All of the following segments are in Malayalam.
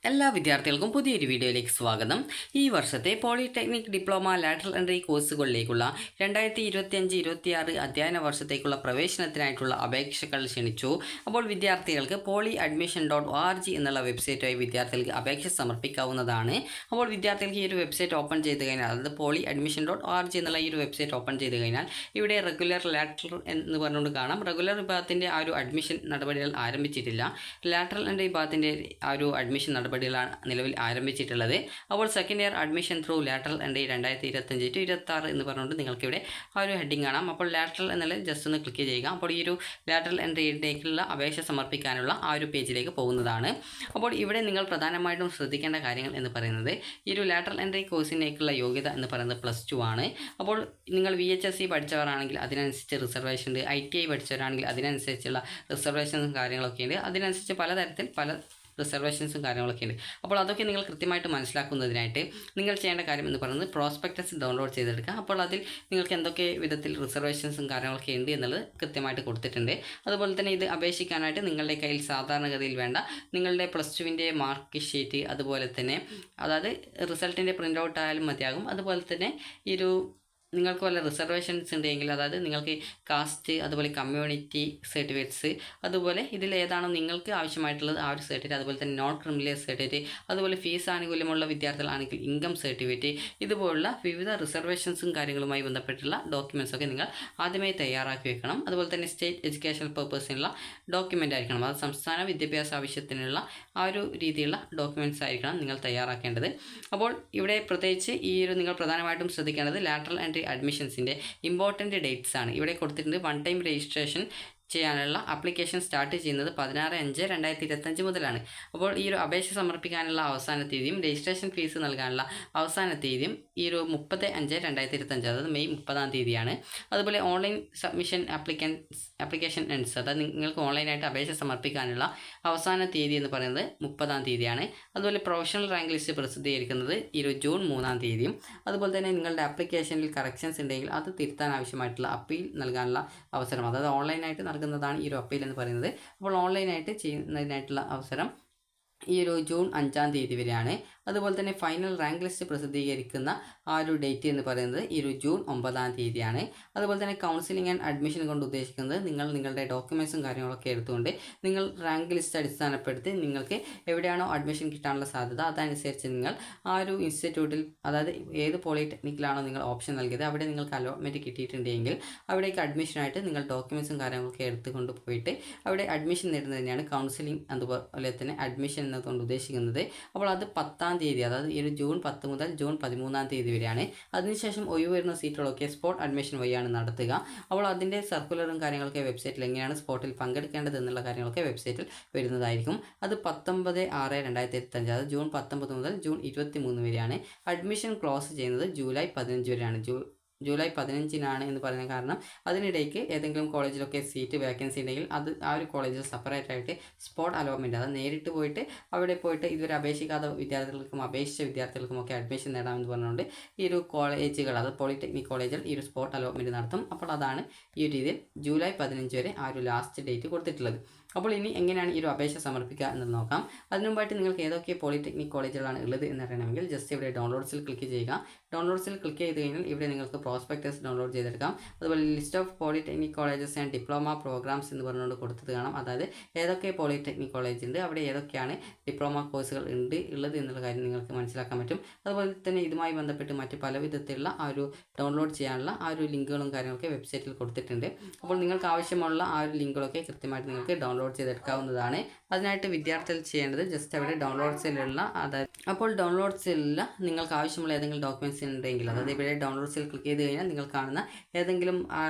എല്ലാ വിദ്യാർത്ഥികൾക്കും പുതിയൊരു വീഡിയോയിലേക്ക് സ്വാഗതം. ഈ വർഷത്തെ പോളിടെക്നിക് ഡിപ്ലോമ ലാറ്ററൽ എൻട്രി കോഴ്സുകളിലേക്കുള്ള 2025-26 അധ്യയന വർഷത്തേക്കുള്ള പ്രവേശനത്തിനായിട്ടുള്ള അപേക്ഷകൾ ക്ഷണിച്ചു. അപ്പോൾ വിദ്യാർത്ഥികൾക്ക് polyadmission.org എന്നുള്ള വെബ്സൈറ്റുമായി വിദ്യാർത്ഥികൾക്ക് അപേക്ഷ സമർപ്പിക്കാവുന്നതാണ്. അപ്പോൾ വിദ്യാർത്ഥികൾക്ക് ഈ ഒരു വെബ്സൈറ്റ് ഓപ്പൺ ചെയ്ത് കഴിഞ്ഞാൽ, അതായത് polyadmission.org എന്നുള്ള ഈ ഒരു വെബ്സൈറ്റ് ഓപ്പൺ ചെയ്ത് കഴിഞ്ഞാൽ ഇവിടെ റെഗുലർ ലാറ്ററൽ എന്ന് പറഞ്ഞുകൊണ്ട് കാണാം. റെഗുലർ വിഭാഗത്തിൻ്റെ ആ ഒരു അഡ്മിഷൻ നടപടികൾ ആരംഭിച്ചിട്ടില്ല. ലാറ്ററൽ എൻട്രി വിഭാഗത്തിൻ്റെ ആ ഒരു അഡ്മിഷൻ നടപടികളാണ് നിലവിൽ ആരംഭിച്ചിട്ടുള്ളത്. അപ്പോൾ second year admission through lateral entry 2025-26 എന്ന് പറഞ്ഞുകൊണ്ട് നിങ്ങൾക്കിവിടെ ആ ഒരു ഹെഡിങ് കാണാം. അപ്പോൾ ലാറ്ററൽ എന്നുള്ളത് ജസ്റ്റ് ഒന്ന് ക്ലിക്ക് ചെയ്യുക. അപ്പോൾ ഈ ഒരു ലാറ്ററൽ എൻട്രിയിലേക്കുള്ള അപേക്ഷ സമർപ്പിക്കാനുള്ള ആ ഒരു പേജിലേക്ക് പോകുന്നതാണ്. അപ്പോൾ ഇവിടെ നിങ്ങൾ പ്രധാനമായിട്ടും ശ്രദ്ധിക്കേണ്ട കാര്യങ്ങൾ എന്ന് പറയുന്നത്, ഈ ഒരു ലാറ്ററൽ എൻട്രി കോഴ്സിനേക്കുള്ള യോഗ്യത എന്ന് പറയുന്നത് +2 ആണ്. അപ്പോൾ നിങ്ങൾ VHSC പഠിച്ചവരാണെങ്കിൽ അതിനനുസരിച്ച് റിസർവേഷൻ ഉണ്ട്. ITI പഠിച്ചവരാണെങ്കിൽ അതിനനുസരിച്ചുള്ള റിസർവേഷൻസും കാര്യങ്ങളൊക്കെ ഉണ്ട്. അതിനനുസരിച്ച് പലതരത്തിൽ പല റിസർവേഷൻസും കാര്യങ്ങളൊക്കെ ഉണ്ട്. അപ്പോൾ അതൊക്കെ നിങ്ങൾ കൃത്യമായിട്ട് മനസ്സിലാക്കുന്നതിനായിട്ട് നിങ്ങൾ ചെയ്യേണ്ട കാര്യം എന്ന് പറയുന്നത് പ്രോസ്പെക്ടസ് ഡൗൺലോഡ് ചെയ്തെടുക്കുക. അപ്പോൾ അതിൽ നിങ്ങൾക്ക് എന്തൊക്കെ വിധത്തിൽ റിസർവേഷൻസും കാര്യങ്ങളൊക്കെ ഉണ്ട് എന്നുള്ളത് കൃത്യമായിട്ട് കൊടുത്തിട്ടുണ്ട്. അതുപോലെ തന്നെ ഇത് അപേക്ഷിക്കാനായിട്ട് നിങ്ങളുടെ കയ്യിൽ സാധാരണഗതിയിൽ വേണ്ട നിങ്ങളുടെ +2വിൻ്റെ മാർക്ക് ഷീറ്റ്, അതുപോലെ തന്നെ അതായത് റിസൾട്ടിൻ്റെ പ്രിൻ്റ് ഔട്ട് ആയാലും മതിയാകും. അതുപോലെ തന്നെ ഈ ഒരു നിങ്ങൾക്ക് വല്ല റിസർവേഷൻസ് ഉണ്ടെങ്കിൽ, അതായത് നിങ്ങൾക്ക് കാസ്റ്റ്, അതുപോലെ കമ്മ്യൂണിറ്റി സർട്ടിഫിക്കറ്റ്സ്, അതുപോലെ ഇതിൽ ഏതാണോ നിങ്ങൾക്ക് ആവശ്യമായിട്ടുള്ളത് ആ ഒരു സർട്ടിഫിക്കറ്റ്, അതുപോലെ തന്നെ നോൺ ക്രിമിനൽ സർട്ടിഫിക്കറ്റ്, അതുപോലെ ഫീസ് ആനുകൂല്യമുള്ള വിദ്യാർത്ഥികളാണെങ്കിൽ ഇൻകം സർട്ടിഫിക്കറ്റ്, ഇതുപോലുള്ള വിവിധ റിസർവേഷൻസും കാര്യങ്ങളുമായി ബന്ധപ്പെട്ടുള്ള ഡോക്യുമെൻറ്റ്സൊക്കെ നിങ്ങൾ ആദ്യമായി തയ്യാറാക്കി വെക്കണം. അതുപോലെ തന്നെ സ്റ്റേറ്റ് എഡ്യൂക്കേഷണൽ പർപ്പസിനുള്ള ഡോക്യുമെൻ്റ് ആയിരിക്കണം. അത് സംസ്ഥാന വിദ്യാഭ്യാസ ആവശ്യത്തിനുള്ള ആ ഒരു രീതിയിലുള്ള ഡോക്യുമെൻറ്റ്സ് ആയിരിക്കണം നിങ്ങൾ തയ്യാറാക്കേണ്ടത്. അപ്പോൾ ഇവിടെ പ്രത്യേകിച്ച് ഈ ഒരു നിങ്ങൾ പ്രധാനമായിട്ടും ശ്രദ്ധിക്കേണ്ടത് ലാറ്ററൽ എൻട്രി അഡ്മിഷൻസിൻ്റെ ഇമ്പോർട്ടൻ്റ് ഡേറ്റ്സ് ആണ്. ഇവിടെ കൊടുത്തിട്ടുണ്ട്. വൺ ടൈം രജിസ്ട്രേഷൻ ചെയ്യാനുള്ള ആപ്ലിക്കേഷൻ സ്റ്റാർട്ട് ചെയ്യുന്നത് 16/5/2025 മുതലാണ്. അപ്പോൾ ഈ ഒരു അപേക്ഷ സമർപ്പിക്കാനുള്ള അവസാന തീയതിയും രജിസ്ട്രേഷൻ ഫീസ് നൽകാനുള്ള അവസാന തീയതിയും ഈ ഒരു 30/5/2025, അതായത് മെയ് 30-ാം തീയതിയാണ്. അതുപോലെ ഓൺലൈൻ സബ്മിഷൻ ആപ്ലിക്കേഷൻ എൻഡ്സ്, അതായത് നിങ്ങൾക്ക് ഓൺലൈനായിട്ട് അപേക്ഷ സമർപ്പിക്കാനുള്ള അവസാന തീയതി എന്ന് പറയുന്നത് 30-ാം തീയതിയാണ്. അതുപോലെ പ്രൊഫഷണൽ റാങ്ക് ലിസ്റ്റ് പ്രസിദ്ധീകരിക്കുന്നത് ഈ ഒരു ജൂൺ 3-ാം തീയതിയും. അതുപോലെ തന്നെ നിങ്ങളുടെ ആപ്ലിക്കേഷനിൽ കറക്ഷൻസ് ഉണ്ടെങ്കിൽ അത് തിരുത്താൻ ആവശ്യമായിട്ടുള്ള അപ്പീൽ നൽകാനുള്ള അവസരം, അതായത് ഓൺലൈനായിട്ട് നൽകുന്നതാണ് ഈ ഒരു അപ്പീൽ എന്ന് പറയുന്നത്. അപ്പോൾ ഓൺലൈനായിട്ട് ചെയ്യുന്നതിനായിട്ടുള്ള അവസരം ഈ ഒരു ജൂൺ 5-ാം തീയതി വരെയാണ്. അതുപോലെ തന്നെ ഫൈനൽ റാങ്ക് ലിസ്റ്റ് പ്രസിദ്ധീകരിക്കുന്ന ആ ഒരു ഡേറ്റ് എന്ന് പറയുന്നത് ഈ ഒരു ജൂൺ 9-ാം തീയതിയാണ്. അതുപോലെ തന്നെ കൗൺസിലിംഗ് ആൻഡ് അഡ്മിഷൻ കൊണ്ട് ഉദ്ദേശിക്കുന്നത് നിങ്ങളുടെ ഡോക്യുമെൻറ്റ്സും കാര്യങ്ങളൊക്കെ എടുത്തുകൊണ്ട് നിങ്ങൾ റാങ്ക് ലിസ്റ്റ് അടിസ്ഥാനപ്പെടുത്തി നിങ്ങൾക്ക് എവിടെയാണോ അഡ്മിഷൻ കിട്ടാനുള്ള സാധ്യത അതനുസരിച്ച് നിങ്ങൾ ആ ഒരു ഇൻസ്റ്റിറ്റ്യൂട്ടിൽ, അതായത് ഏത് പോളിടെക്നിക്കിലാണോ നിങ്ങൾ ഓപ്ഷൻ നൽകിയത് അവിടെ നിങ്ങൾക്ക് അലോട്ട്മെൻറ്റ് കിട്ടിയിട്ടുണ്ടെങ്കിൽ അവിടേക്ക് അഡ്മിഷനായിട്ട് നിങ്ങൾ ഡോക്യുമെൻറ്റ്സും കാര്യങ്ങളൊക്കെ എടുത്തുകൊണ്ട് പോയിട്ട് അവിടെ അഡ്മിഷൻ നേടുന്നതിനാണ് കൗൺസിലിംഗ് അതുപോലെ തന്നെ അഡ്മിഷൻ എന്നതുകൊണ്ട് ഉദ്ദേശിക്കുന്നത്. അപ്പോൾ അത് 10-ാം തീയതി, അതായത് ഈ ഒരു ജൂൺ 10 മുതൽ ജൂൺ 13-ാം തീയതി വരെയാണ്. അതിനുശേഷം ഒഴിവ് വരുന്ന സീറ്റുകളൊക്കെ സ്പോട്ട് അഡ്മിഷൻ വഴിയാണ് നടത്തുക. അപ്പോൾ അതിൻ്റെ സർക്കുലറും കാര്യങ്ങളൊക്കെ വെബ്സൈറ്റിൽ എങ്ങനെയാണ് സ്പോട്ടിൽ പങ്കെടുക്കേണ്ടത് എന്നുള്ള കാര്യങ്ങളൊക്കെ വെബ്സൈറ്റിൽ വരുന്നതായിരിക്കും. അത് 19/6/2025, അതായത് ജൂൺ 19 മുതൽ ജൂൺ 23 വരെയാണ്. അഡ്മിഷൻ ക്ലോസ് ചെയ്യുന്നത് ജൂലൈ 15 വരെയാണ്. ജൂലൈ 15-നാണ് എന്ന് പറയുന്ന കാരണം അതിനിടയ്ക്ക് ഏതെങ്കിലും കോളേജിലൊക്കെ സീറ്റ് വേക്കൻസി ഉണ്ടെങ്കിൽ അത് ആ ഒരു കോളേജിൽ സെപ്പറേറ്റ് ആയിട്ട് സ്പോട്ട് അലോട്ട്മെൻറ്റ്, അത് നേരിട്ട് പോയിട്ട് അവിടെ പോയിട്ട് ഇതുവരെ അപേക്ഷിക്കാത്ത വിദ്യാർത്ഥികൾക്കും അപേക്ഷിച്ച വിദ്യാർത്ഥികൾക്കുമൊക്കെ അഡ്മിഷൻ നേടാമെന്ന് പറഞ്ഞുകൊണ്ട് ഈ ഒരു കോളേജുകൾ, അത് പോളിടെക്നിക് കോളേജിൽ ഈ ഒരു സ്പോട്ട് അലോട്ട്മെൻറ്റ് നടത്തും. അപ്പോൾ അതാണ് ഈ ഒരു രീതിയിൽ ജൂലൈ 15 വരെ ആ ഒരു ലാസ്റ്റ് ഡേറ്റ് കൊടുത്തിട്ടുള്ളത്. അപ്പോൾ ഇനി എങ്ങനെയാണ് ഈ ഒരു അപേക്ഷ സമർപ്പിക്കുക എന്ന് നോക്കാം. അതിനുമുമ്പായിട്ട് നിങ്ങൾക്ക് ഏതൊക്കെ പോളിടെക്നിക് കോളേജുകളാണ് ഉള്ളത് എന്നറിയണമെങ്കിൽ ജസ്റ്റ് ഇവിടെ ഡൗൺലോഡ്സിൽ ക്ലിക്ക് ചെയ്യുക. ഡൗൺലോഡ്സിൽ ക്ലിക്ക് ചെയ്ത് കഴിഞ്ഞാൽ ഇവിടെ നിങ്ങൾക്ക് പ്രോസ്പെക്ടസ് ഡൗൺലോഡ് ചെയ്തെടുക്കാം. അതുപോലെ list of polytechnic colleges and diploma programs എന്ന് പറഞ്ഞുകൊണ്ട് കൊടുത്തത് കാണാം. അതായത് ഏതൊക്കെ പോളിടെക്നിക് കോളേജ് ഉണ്ട്, അവിടെ ഏതൊക്കെയാണ് ഡിപ്ലോമ കോഴ്സുകൾ ഉള്ളത് എന്നുള്ള കാര്യം നിങ്ങൾക്ക് മനസ്സിലാക്കാൻ പറ്റും. അതുപോലെ തന്നെ ഇതുമായി ബന്ധപ്പെട്ട് മറ്റ് പല വിധത്തിലുള്ള ആ ഒരു ഡൗൺലോഡ് ചെയ്യാനുള്ള ആ ഒരു ലിങ്കുകളും കാര്യങ്ങളൊക്കെ വെബ്സൈറ്റിൽ കൊടുത്തിട്ടുണ്ട്. അപ്പോൾ നിങ്ങൾക്ക് ആവശ്യമുള്ള ആ ഒരു ലിങ്കുകളൊക്കെ കൃത്യമായിട്ട് നിങ്ങൾക്ക് ഡൗൺലോഡ് ചെയ്തെടുക്കാവുന്നതാണ്. അതിനായിട്ട് വിദ്യാർത്ഥികൾ ചെയ്യേണ്ടത് ജസ്റ്റ് അവിടെ ഡൗൺലോഡ്സിലുള്ള, അതായത് അപ്പോൾ ഡൗൺലോഡ്സിലുള്ള നിങ്ങൾക്ക് ആവശ്യമുള്ള ഏതെങ്കിലും ഡോക്യുമെൻറ്റ്സ് ഉണ്ടെങ്കിൽ, അതായത് ഇവിടെ ഡൗൺലോഡ്സിൽ ക്ലിക്ക് ചെയ്ത് കഴിഞ്ഞാൽ നിങ്ങൾ കാണുന്ന ഏതെങ്കിലും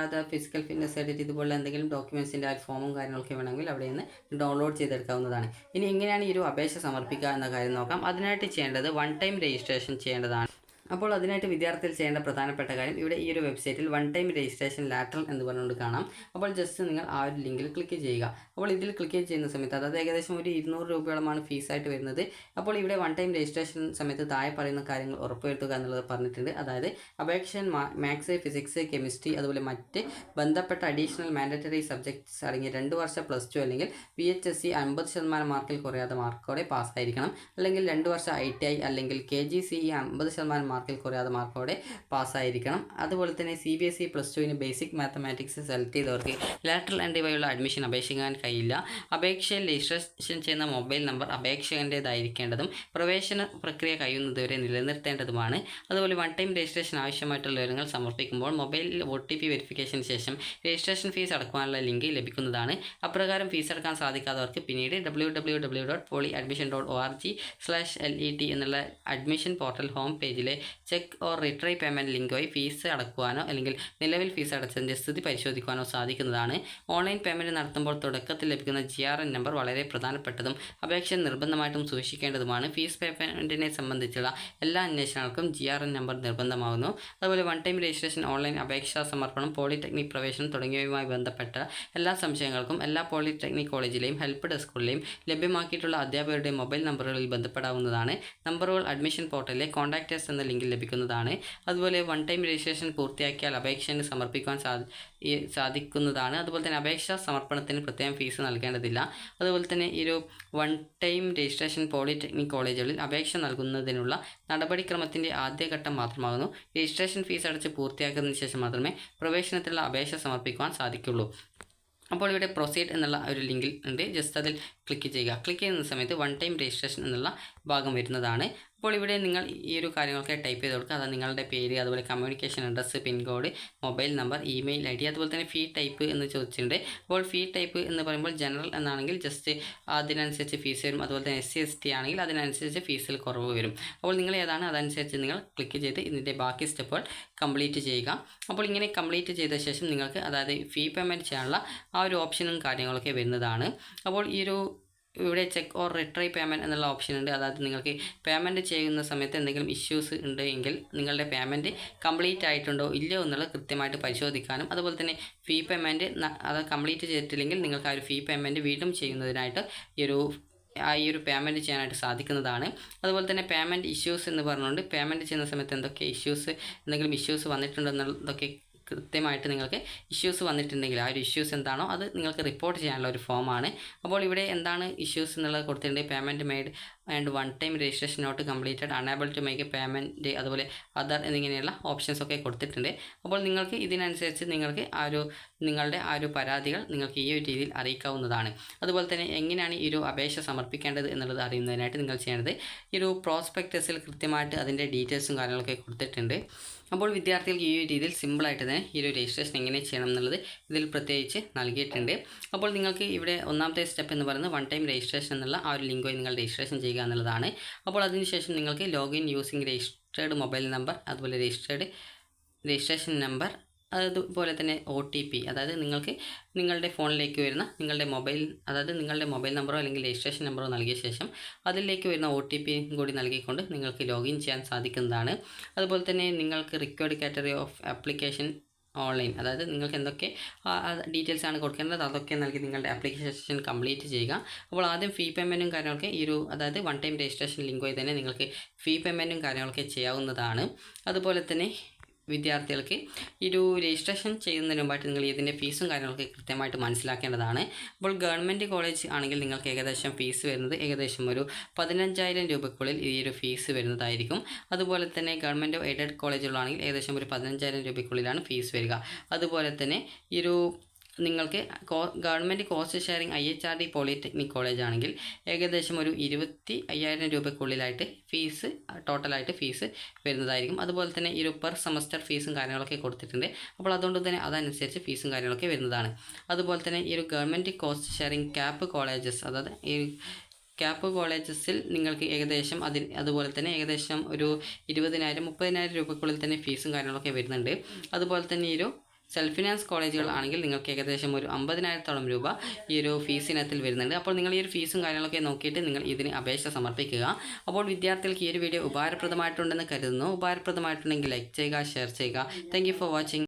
ഫിസിക്കൽ ഫിറ്റ്നസ് സർട്ടിഫിക്കറ്റ് ഇതുപോലുള്ള എന്തെങ്കിലും ഡോക്യുമെൻറ്റ്സിൻ്റെ ആ ഫോമും കാര്യങ്ങളൊക്കെ വേണമെങ്കിൽ അവിടെ നിന്ന് ഡൗൺലോഡ് ചെയ്തെടുക്കാവുന്നതാണ്. ഇനി എങ്ങനെയാണ് ഈ ഒരു അപേക്ഷ സമർപ്പിക്കുക എന്ന കാര്യം നോക്കാം. അതിനായിട്ട് ചെയ്യേണ്ടത് വൺ ടൈം രജിസ്ട്രേഷൻ ചെയ്യേണ്ടതാണ്. അപ്പോൾ അതിനായിട്ട് വിദ്യാർത്ഥികൾ ചെയ്യേണ്ട പ്രധാനപ്പെട്ട കാര്യം ഇവിടെ ഈ ഒരു വെബ്സൈറ്റിൽ വൺ ടൈം രജിസ്ട്രേഷൻ ലാറ്ററൽ എന്ന് പറഞ്ഞുകൊണ്ട് കാണാം. അപ്പോൾ ജസ്റ്റ് നിങ്ങൾ ആ ഒരു ലിങ്കിൽ ക്ലിക്ക് ചെയ്യുക. അപ്പോൾ ഇതിൽ ക്ലിക്ക് ചെയ്യുന്ന സമയത്ത് അതായത് ഏകദേശം ഒരു 200 രൂപയോളമാണ് ഫീസായിട്ട് വരുന്നത്. അപ്പോൾ ഇവിടെ വൺ ടൈം രജിസ്ട്രേഷൻ സമയത്ത് താഴെ പറയുന്ന കാര്യങ്ങൾ ഉറപ്പുവരുത്തുക എന്നുള്ളത് പറഞ്ഞിട്ടുണ്ട്. അതായത് അപേക്ഷകൻ മാത്സ്, ഫിസിക്സ്, കെമിസ്ട്രി അതുപോലെ മറ്റ് ബന്ധപ്പെട്ട അഡീഷണൽ മാൻഡറ്ററി സബ്ജക്ട്സ് അടങ്ങിയ 2 വർഷ +2 അല്ലെങ്കിൽ VHSC 50% മാർക്കിൽ കുറയാതെ മാർക്കോടെ പാസ്സായിരിക്കണം. അല്ലെങ്കിൽ 2 വർഷ ITI അല്ലെങ്കിൽ KGCE 50% മാർക്കിൽ കുറയാതെ മാർക്കോടെ പാസ്സായിരിക്കണം. അതുപോലെ തന്നെ CBSE +2 ബേസിക് മാത്തമാറ്റിക്സ് സെലക്ട് ചെയ്തവർക്ക് ലാറ്ററൽ എൻട്രി വഴിയുള്ള അഡ്മിഷൻ അപേക്ഷിക്കാൻ കഴിയില്ല. അപേക്ഷയിൽ രജിസ്ട്രേഷൻ ചെയ്യുന്ന മൊബൈൽ നമ്പർ അപേക്ഷകൻ്റേതായിരിക്കേണ്ടതും പ്രവേശന പ്രക്രിയ കഴിയുന്നതുവരെ നിലനിർത്തേണ്ടതുമാണ്. അതുപോലെ വൺ ടൈം രജിസ്ട്രേഷൻ ആവശ്യമായിട്ടുള്ള വിവരങ്ങൾ സമർപ്പിക്കുമ്പോൾ മൊബൈലിൽ OTP വെരിഫിക്കേഷന് ശേഷം രജിസ്ട്രേഷൻ ഫീസ് അടക്കുവാനുള്ള ലിങ്ക് ലഭിക്കുന്നതാണ്. അപ്രകാരം ഫീസ് അടക്കാൻ സാധിക്കാത്തവർക്ക് പിന്നീട് www.polyadmission.org/let എന്നുള്ള അഡ്മിഷൻ പോർട്ടൽ ഹോം പേജിലെ ചെക്ക് ഓർ റിട്രൈ പേയ്മെൻറ്റ് ലിങ്ക് വഴി ഫീസ് അടക്കുവാനോ അല്ലെങ്കിൽ നിലവിൽ ഫീസ് അടച്ചതിൻ്റെ സ്ഥിതി പരിശോധിക്കുവാനോ സാധിക്കുന്നതാണ്. ഓൺലൈൻ പേയ്മെൻറ്റ് നടത്തുമ്പോൾ തുടക്കത്തിൽ ലഭിക്കുന്ന GRN നമ്പർ വളരെ പ്രധാനപ്പെട്ടതും അപേക്ഷ നിർബന്ധമായിട്ടും സൂക്ഷിക്കേണ്ടതുമാണ്. ഫീസ് പേയ്മെൻറ്റിനെ സംബന്ധിച്ചുള്ള എല്ലാ അന്വേഷണങ്ങൾക്കും GRN നമ്പർ നിർബന്ധമാകുന്നു. അതുപോലെ വൺ ടൈം രജിസ്ട്രേഷൻ, ഓൺലൈൻ അപേക്ഷാ സമർപ്പണം, പോളിടെക്നിക് പ്രവേശനം തുടങ്ങിയവയുമായി ബന്ധപ്പെട്ട എല്ലാ സംശയങ്ങൾക്കും എല്ലാ പോളിടെക്നിക് കോളേജിലെയും ഹെൽപ്പ് ഡെസ്കുകളിലെയും ലഭ്യമാക്കിയിട്ടുള്ള അധ്യാപകരുടെ മൊബൈൽ നമ്പറുകളിൽ ബന്ധപ്പെടാവുന്നതാണ്. നമ്പറുകൾ അഡ്മിഷൻ പോർട്ടലിലെ കോൺടാക്റ്റേഴ്സ് എന്ന ലിങ്കിൽ ലഭിക്കുന്നതാണ്. അതുപോലെ വൺ ടൈം രജിസ്ട്രേഷൻ പൂർത്തിയാക്കിയാൽ അപേക്ഷന് സമർപ്പിക്കാൻ സാധിക്കുന്നതാണ്. അതുപോലെ തന്നെ അപേക്ഷാ സമർപ്പണത്തിന് പ്രത്യേകം ഫീസ് നൽകേണ്ടതില്ല. അതുപോലെ തന്നെ ഈ ഒരു വൺ ടൈം രജിസ്ട്രേഷൻ പോളിടെക്നിക് കോളേജുകളിൽ അപേക്ഷ നൽകുന്നതിനുള്ള നടപടിക്രമത്തിൻ്റെ ആദ്യഘട്ടം മാത്രമാകുന്നു. രജിസ്ട്രേഷൻ ഫീസ് അടച്ച് പൂർത്തിയാക്കുന്നതിന് ശേഷം മാത്രമേ പ്രവേശനത്തിനുള്ള അപേക്ഷ സമർപ്പിക്കുവാൻ സാധിക്കുള്ളൂ. അപ്പോൾ ഇവിടെ പ്രൊസീഡ് എന്നുള്ള ഒരു ലിങ്കിൽ ഉണ്ട്. ജസ്റ്റ് അതിൽ ക്ലിക്ക് ചെയ്യുക. ക്ലിക്ക് ചെയ്യുന്ന സമയത്ത് വൺ ടൈം രജിസ്ട്രേഷൻ എന്നുള്ള ഭാഗം വരുന്നതാണ്. അപ്പോൾ ഇവിടെ നിങ്ങൾ ഈ ഒരു കാര്യങ്ങളൊക്കെ ടൈപ്പ് ചെയ്ത് കൊടുക്കുക. അത് നിങ്ങളുടെ പേര്, അതുപോലെ communication address, pincode, mobile number, email ID, അതുപോലെ തന്നെ ഫീ ടൈപ്പ് എന്ന് ചോദിച്ചിട്ടുണ്ട്. അപ്പോൾ ഫീ ടൈപ്പ് എന്ന് പറയുമ്പോൾ ജനറൽ എന്നാണെങ്കിൽ ജസ്റ്റ് അതിനനുസരിച്ച് ഫീസ് വരും. അതുപോലെ തന്നെ SC/ST ആണെങ്കിൽ അതിനനുസരിച്ച് ഫീസിൽ കുറവ് വരും. അപ്പോൾ നിങ്ങൾ ഏതാണ് അതനുസരിച്ച് നിങ്ങൾ ക്ലിക്ക് ചെയ്ത് ഇതിൻ്റെ ബാക്കി സ്റ്റെപ്പുകൾ കംപ്ലീറ്റ് ചെയ്യുക. അപ്പോൾ ഇങ്ങനെ കംപ്ലീറ്റ് ചെയ്ത ശേഷം നിങ്ങൾക്ക് അതായത് ഫീ പേയ്മെൻറ്റ് ചെയ്യാനുള്ള ആ ഒരു ഓപ്ഷനും കാര്യങ്ങളൊക്കെ വരുന്നതാണ്. അപ്പോൾ ഈ ഒരു ഇവിടെ ചെക്ക് ഓർ റിട്രൈ പേയ്മെൻറ്റ് എന്നുള്ള ഓപ്ഷൻ ഉണ്ട്. അതായത് നിങ്ങൾക്ക് പേയ്മെൻറ്റ് ചെയ്യുന്ന സമയത്ത് എന്തെങ്കിലും ഇഷ്യൂസ് ഉണ്ട് എങ്കിൽ നിങ്ങളുടെ പേയ്മെൻറ്റ് കംപ്ലീറ്റ് ആയിട്ടുണ്ടോ ഇല്ലയോ എന്നുള്ളത് കൃത്യമായിട്ട് പരിശോധിക്കാനും, അതുപോലെ തന്നെ ഫീ പേയ്മെൻറ്റ് അത് കംപ്ലീറ്റ് ചെയ്തിട്ടില്ലെങ്കിൽ നിങ്ങൾക്ക് ആ ഒരു ഫീ പേയ്മെൻറ്റ് വീണ്ടും ചെയ്യുന്നതിനായിട്ട് ഈ ഒരു പേയ്മെൻറ്റ് ചെയ്യാനായിട്ട് സാധിക്കുന്നതാണ്. അതുപോലെ തന്നെ പേയ്മെൻറ്റ് ഇഷ്യൂസ് എന്ന് പറഞ്ഞുകൊണ്ട് പേയ്മെൻറ്റ് ചെയ്യുന്ന സമയത്ത് എന്തെങ്കിലും ഇഷ്യൂസ് വന്നിട്ടുണ്ടെന്നുള്ളതൊക്കെ കൃത്യമായിട്ട് നിങ്ങൾക്ക് ഇഷ്യൂസ് വന്നിട്ടുണ്ടെങ്കിൽ ആ ഒരു ഇഷ്യൂസ് എന്താണോ അത് നിങ്ങൾക്ക് റിപ്പോർട്ട് ചെയ്യാനുള്ള ഒരു ഫോമാണ്. അപ്പോൾ ഇവിടെ എന്താണ് ഇഷ്യൂസ് എന്നുള്ളത് കൊടുത്തിട്ടുണ്ട്. Payment made and one time registration not completed, unable to make a payment, അതുപോലെ അതർ എന്നിങ്ങനെയുള്ള ഓപ്ഷൻസ് ഒക്കെ കൊടുത്തിട്ടുണ്ട്. അപ്പോൾ നിങ്ങൾക്ക് ഇതിനനുസരിച്ച് നിങ്ങളുടെ ആ ഒരു പരാതികൾ നിങ്ങൾക്ക് ഈ ഒരു രീതിയിൽ അറിയിക്കാവുന്നതാണ്. അതുപോലെ തന്നെ എങ്ങനെയാണ് ഈ ഒരു അപേക്ഷ സമർപ്പിക്കേണ്ടത് എന്നുള്ളത് അറിയുന്നതിനായിട്ട് നിങ്ങൾ ചെയ്യേണ്ടത് ഈ ഒരു പ്രോസ്പെക്ടസിൽ കൃത്യമായിട്ട് അതിൻ്റെ ഡീറ്റെയിൽസും കാര്യങ്ങളൊക്കെ കൊടുത്തിട്ടുണ്ട്. അപ്പോൾ വിദ്യാർത്ഥികൾക്ക് ഈ ഒരു രീതിയിൽ സിമ്പിളായിട്ട് തന്നെ ഈ ഒരു രജിസ്ട്രേഷൻ എങ്ങനെ ചെയ്യണം എന്നുള്ളത് ഇതിൽ പ്രത്യേകിച്ച് നൽകിയിട്ടുണ്ട്. അപ്പോൾ നിങ്ങൾക്ക് ഇവിടെ ഒന്നാമത്തെ സ്റ്റെപ്പ് എന്ന് പറയുന്നത് വൺ ടൈം രജിസ്ട്രേഷൻ എന്നുള്ള ആ ഒരു ലിങ്ക് വഴി നിങ്ങൾ രജിസ്ട്രേഷൻ ചെയ്യുക എന്നുള്ളതാണ്. അപ്പോൾ അതിനുശേഷം നിങ്ങൾക്ക് login using registered mobile number, അതുപോലെ രജിസ്ട്രേഷൻ നമ്പർ, അതുപോലെ തന്നെ OTP, അതായത് നിങ്ങൾക്ക് നിങ്ങളുടെ ഫോണിലേക്ക് വരുന്ന നിങ്ങളുടെ മൊബൈൽ നമ്പറോ അല്ലെങ്കിൽ രജിസ്ട്രേഷൻ നമ്പറോ നൽകിയ ശേഷം അതിലേക്ക് വരുന്ന OTP കൂടി നൽകിക്കൊണ്ട് നിങ്ങൾക്ക് ലോഗിൻ ചെയ്യാൻ സാധിക്കുന്നതാണ്. അതുപോലെ തന്നെ നിങ്ങൾക്ക് required category of application online, അതായത് നിങ്ങൾക്ക് എന്തൊക്കെ ഡീറ്റെയിൽസ് ആണ് കൊടുക്കേണ്ടത് അതൊക്കെ നൽകി നിങ്ങളുടെ ആപ്ലിക്കേഷൻ കംപ്ലീറ്റ് ചെയ്യുക. അപ്പോൾ ആദ്യം ഫീ പേയ്മെൻറ്റും കാര്യങ്ങളൊക്കെ അതായത് വൺ ടൈം രജിസ്ട്രേഷൻ ലിങ്ക് വഴി തന്നെ നിങ്ങൾക്ക് ഫീ പേയ്മെൻറ്റും കാര്യങ്ങളൊക്കെ ചെയ്യാവുന്നതാണ്. അതുപോലെ തന്നെ വിദ്യാർത്ഥികൾക്ക് ഈ ഒരു രജിസ്ട്രേഷൻ ചെയ്യുന്നതിന് മുമ്പായിട്ട് നിങ്ങൾ ഇതിൻ്റെ ഫീസും കാര്യങ്ങളൊക്കെ കൃത്യമായിട്ട് മനസ്സിലാക്കേണ്ടതാണ്. അപ്പോൾ ഗവൺമെൻറ് കോളേജ് ആണെങ്കിൽ നിങ്ങൾക്ക് ഏകദേശം ഫീസ് വരുന്നത് ഏകദേശം ഒരു 15,000 രൂപയ്ക്കുള്ളിൽ ഈ ഒരു ഫീസ് വരുന്നതായിരിക്കും. അതുപോലെ തന്നെ ഗവൺമെൻറ് എയ്ഡഡ് കോളേജുകളാണെങ്കിൽ ഏകദേശം ഒരു 15,000 രൂപയ്ക്കുള്ളിലാണ് ഫീസ് വരിക. അതുപോലെ തന്നെ നിങ്ങൾക്ക് government cost sharing IHRD polytechnic college ആണെങ്കിൽ ഏകദേശം ഒരു 25,000 രൂപയ്ക്കുള്ളിലായിട്ട് ടോട്ടലായിട്ട് ഫീസ് വരുന്നതായിരിക്കും. അതുപോലെ തന്നെ പെർ സെമസ്റ്റർ ഫീസും കാര്യങ്ങളൊക്കെ കൊടുത്തിട്ടുണ്ട്. അപ്പോൾ അതുകൊണ്ട് തന്നെ അതനുസരിച്ച് ഫീസും കാര്യങ്ങളൊക്കെ വരുന്നതാണ്. അതുപോലെ തന്നെ government cost sharing cap colleges, അതായത് ക്യാപ്പ് കോളേജസിൽ നിങ്ങൾക്ക് ഏകദേശം അതുപോലെ തന്നെ ഏകദേശം ഒരു 20,000-30,000 രൂപയ്ക്കുള്ളിൽ തന്നെ ഫീസും കാര്യങ്ങളൊക്കെ വരുന്നുണ്ട്. അതുപോലെ തന്നെ സെൽഫ് ഫിനാൻസ് കോളേജുകൾ ആണെങ്കിൽ നിങ്ങൾക്ക് ഏകദേശം ഒരു 50,000-ഓളം രൂപ ഈ ഒരു ഫീസ് ഇനത്തിൽ വരുന്നുണ്ട്. അപ്പോൾ നിങ്ങൾ ഈ ഒരു ഫീസും കാര്യങ്ങളൊക്കെ നോക്കിയിട്ട് നിങ്ങൾ ഇതിന് അപേക്ഷ സമർപ്പിക്കുക. അപ്പോൾ വിദ്യാർത്ഥികൾക്ക് ഈ ഒരു വീഡിയോ ഉപകാരപ്രദമായിട്ടുണ്ടെന്ന് കരുതുന്നു. ഉപകാരപ്രദമായിട്ടുണ്ടെങ്കിൽ ലൈക്ക് ചെയ്യുക, ഷെയർ ചെയ്യുക. Thank you for watching.